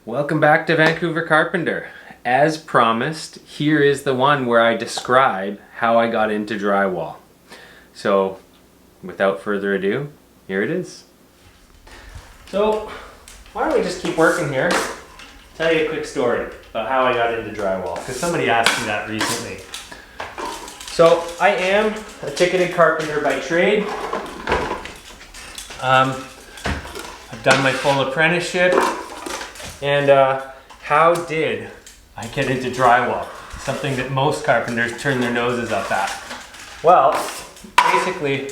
Welcome back to Vancouver Carpenter. As promised, here is the one where I describe how I got into drywall. So, without further ado, here it is. So, why don't we just keep working here? Tell you a quick story about how I got into drywall, because somebody asked me that recently. So, I am a ticketed carpenter by trade. I've done my full apprenticeship. And how did I get into drywall? Something that most carpenters turn their noses up at. Well, basically,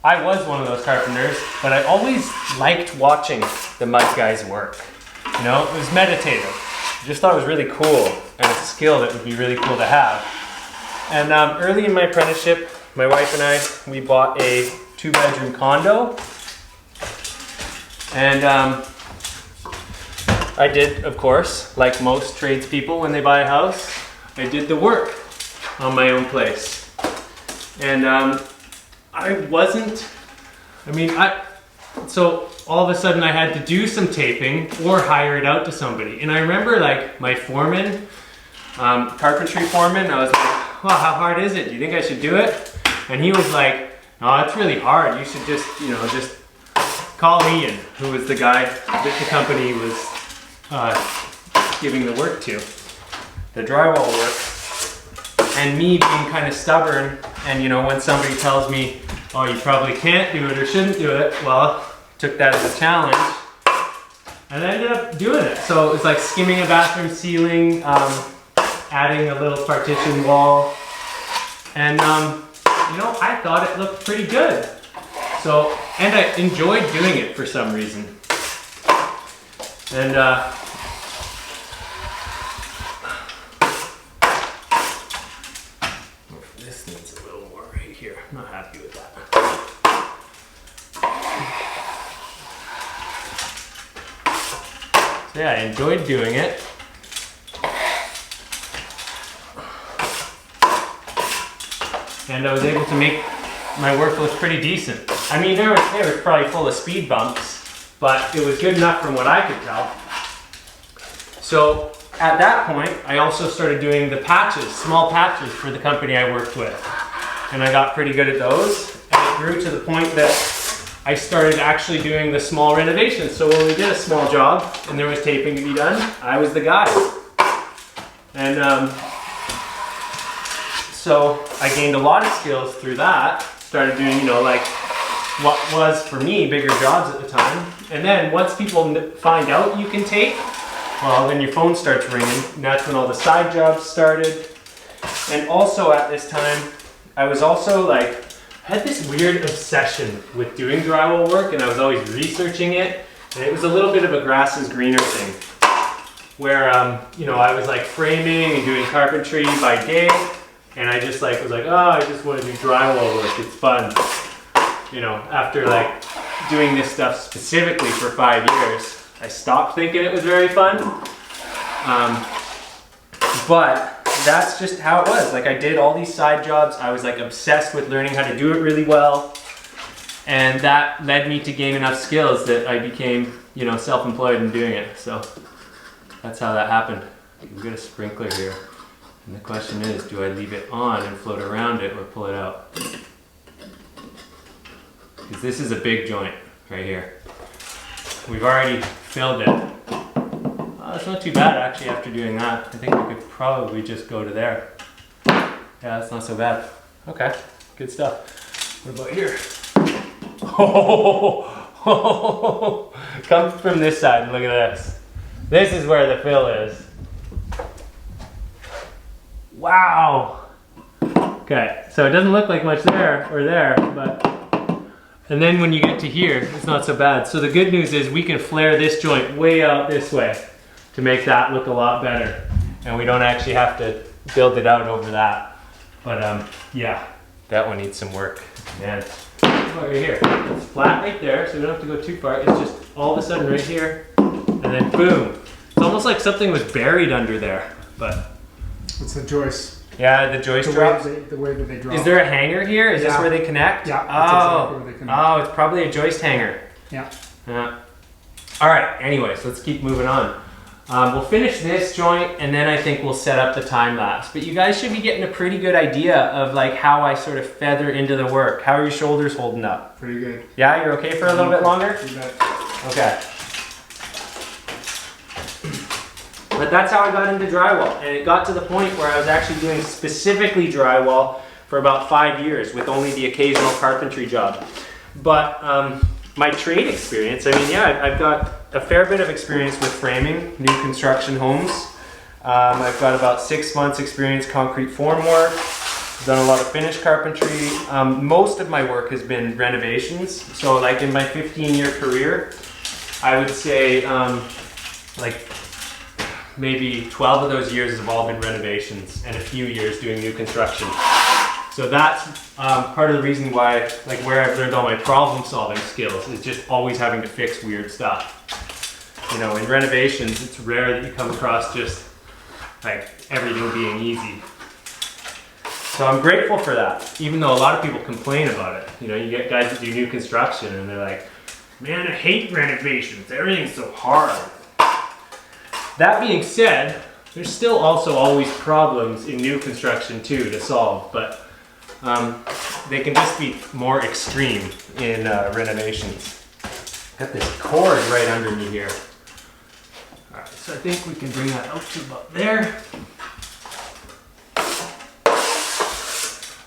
I was one of those carpenters, but I always liked watching the mud guys work. You know, it was meditative. I just thought it was really cool, and it's a skill that would be really cool to have. And early in my apprenticeship, my wife and I, we bought a 2-bedroom condo. And I did, of course, like most tradespeople when they buy a house, I did the work on my own place. And so all of a sudden I had to do some taping or hire it out to somebody. And I remember like my foreman, carpentry foreman, I was like, well, how hard is it? Do you think I should do it? And he was like, no, it's really hard. You should just, just call Ian, who was the guy that the company was giving the work to, the drywall work. And me being kind of stubborn, and when somebody tells me, oh, you probably can't do it or shouldn't do it, well, took that as a challenge, and I ended up doing it. So it was like skimming a bathroom ceiling, adding a little partition wall, and I thought it looked pretty good. So, and I enjoyed doing it for some reason. And this needs a little more right here. I'm not happy with that. So yeah, I enjoyed doing it. And I was able to make my work look pretty decent. I mean, they were probably full of speed bumps, but it was good enough from what I could tell. So at that point, I also started doing the patches, small patches for the company I worked with. And I got pretty good at those. And it grew to the point that I started actually doing the small renovations. So when we did a small job and there was taping to be done, I was the guy. And so I gained a lot of skills through that. Started doing, like what was for me bigger jobs at the time. And then once people find out you can tape, well, then your phone starts ringing. And that's when all the side jobs started. And also at this time, I was also had this weird obsession with doing drywall work, and I was always researching it. And it was a little bit of a grass is greener thing, where I was framing and doing carpentry by day. And I just was like, oh, I just want to do drywall work. It's fun. After doing this stuff specifically for 5 years, I stopped thinking it was very fun. But that's just how it was. I did all these side jobs. I was obsessed with learning how to do it really well. And that led me to gain enough skills that I became, self-employed in doing it. So that's how that happened. We've got a sprinkler here. And the question is, do I leave it on and float around it or pull it out? Because this is a big joint right here. We've already filled it. It's not too bad actually after doing that. I think we could probably just go to there. Yeah, that's not so bad. Okay, good stuff. What about here? Oh, come from this side and look at this. This is where the fill is. Wow. Okay, so it doesn't look like much there or there, but and then when you get to here, it's not so bad. So the good news is we can flare this joint way out this way to make that look a lot better. And we don't actually have to build it out over that. But yeah, that one needs some work. Man, right here. It's flat right there, so we don't have to go too far. It's just all of a sudden right here, and then boom. It's almost like something was buried under there, but. It's the joist. Yeah, the joist drops. The way that they drop. Is there a hanger here? Is this where they connect? Yeah, that's exactly where they connect. Oh, it's probably a joist hanger. Yeah. All right, anyways, let's keep moving on. We'll finish this joint and then I think we'll set up the time lapse. But you guys should be getting a pretty good idea of like how I sort of feather into the work. How are your shoulders holding up? Pretty good. Yeah, you're okay for a little bit longer? You bet. Okay. But that's how I got into drywall. And it got to the point where I was actually doing specifically drywall for about 5 years with only the occasional carpentry job. But my trade experience, I mean, yeah, I've got a fair bit of experience with framing new construction homes. I've got about 6 months experience concrete formwork. Done a lot of finish carpentry. Most of my work has been renovations. So like in my 15-year career, I would say like maybe 12 of those years have all been renovations and a few years doing new construction. So that's part of the reason why, like where I've learned all my problem solving skills is just always having to fix weird stuff. You know, in renovations, it's rare that you come across just like everything being easy. So I'm grateful for that, even though a lot of people complain about it. You know, you get guys that do new construction and they're like, man, I hate renovations. Everything's so hard. That being said, there's still also always problems in new construction too to solve, but they can just be more extreme in renovations. Got this cord right under me here. All right, so I think we can bring that out to about there.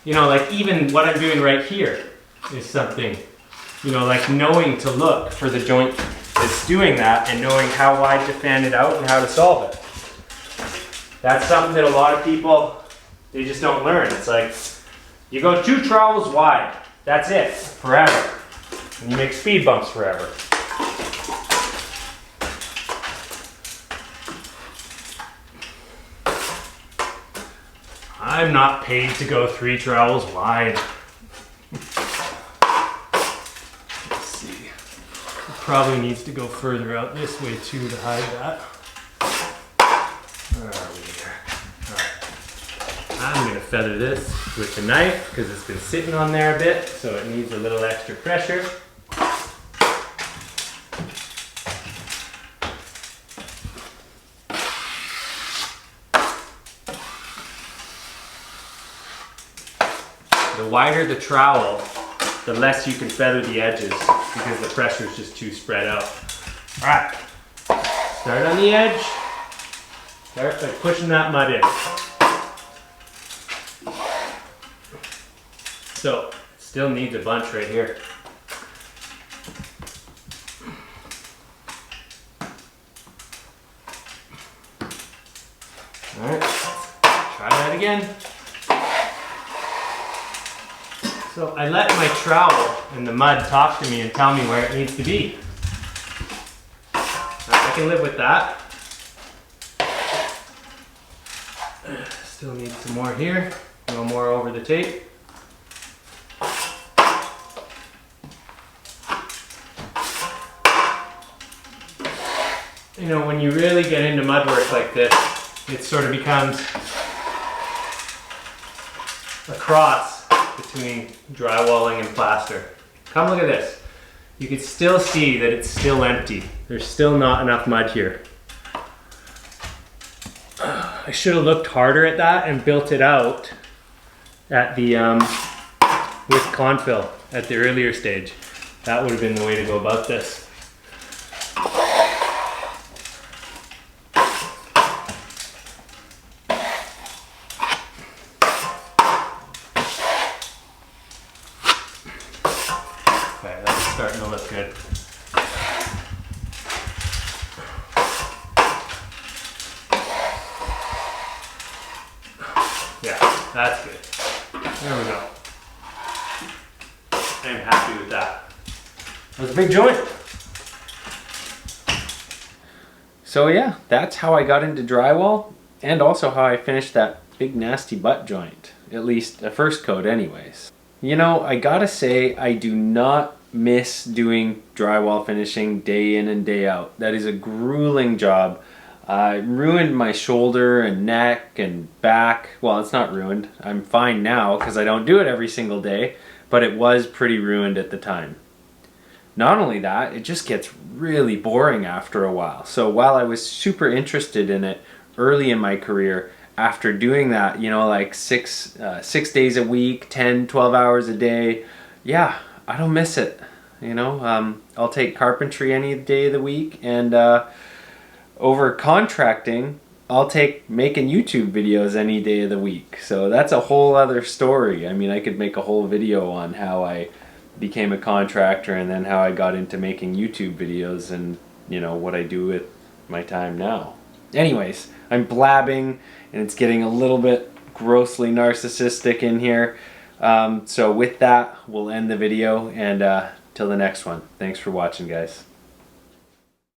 You know, like even what I'm doing right here is something, you know, like knowing to look for the joint that's doing that and knowing how wide to fan it out and how to solve it. That's something that a lot of people, they just don't learn. It's like, you go 2 trowels wide, that's it, forever. And you make speed bumps forever. I'm not paid to go 3 trowels wide. Let's see. It probably needs to go further out this way too to hide that. Where are we here? Alright. I'm going to feather this with the knife because it's been sitting on there a bit, so it needs a little extra pressure. The wider the trowel, the less you can feather the edges because the pressure is just too spread out. All right, start on the edge. Start by pushing that mud in. So, still needs a bunch right here. All right, try that again. So I let my trowel and the mud talk to me and tell me where it needs to be. I can live with that. Still need some more here. A little more over the tape. You know, when you really get into mud work like this, it sort of becomes a cross between drywalling and plaster. Come look at this. You can still see that it's still empty. There's still not enough mud here. I should have looked harder at that and built it out at the with confill at the earlier stage. That would have been the way to go about this. Okay, that's starting to look good. Yeah, that's good. There we go. I'm happy with that. That was a big joint. So yeah, that's how I got into drywall, and also how I finished that big nasty butt joint. At least a first coat anyways. You know, I gotta say, I do not miss doing drywall finishing day in and day out. That is a grueling job. I ruined my shoulder and neck and back. Well, it's not ruined. I'm fine now because I don't do it every single day, but it was pretty ruined at the time. not only that, it just gets really boring after a while. So while I was super interested in it early in my career, after doing that, you know, like 6 days a week, 10, 12 hours a day, yeah, I don't miss it. You know, I'll take carpentry any day of the week, and over contracting, I'll take making YouTube videos any day of the week. So that's a whole other story. I mean, I could make a whole video on how I became a contractor and then how I got into making YouTube videos and, you know, what I do with my time now. Anyways, I'm blabbing and it's getting a little bit grossly narcissistic in here. So with that, we'll end the video, and till the next one. Thanks for watching, guys.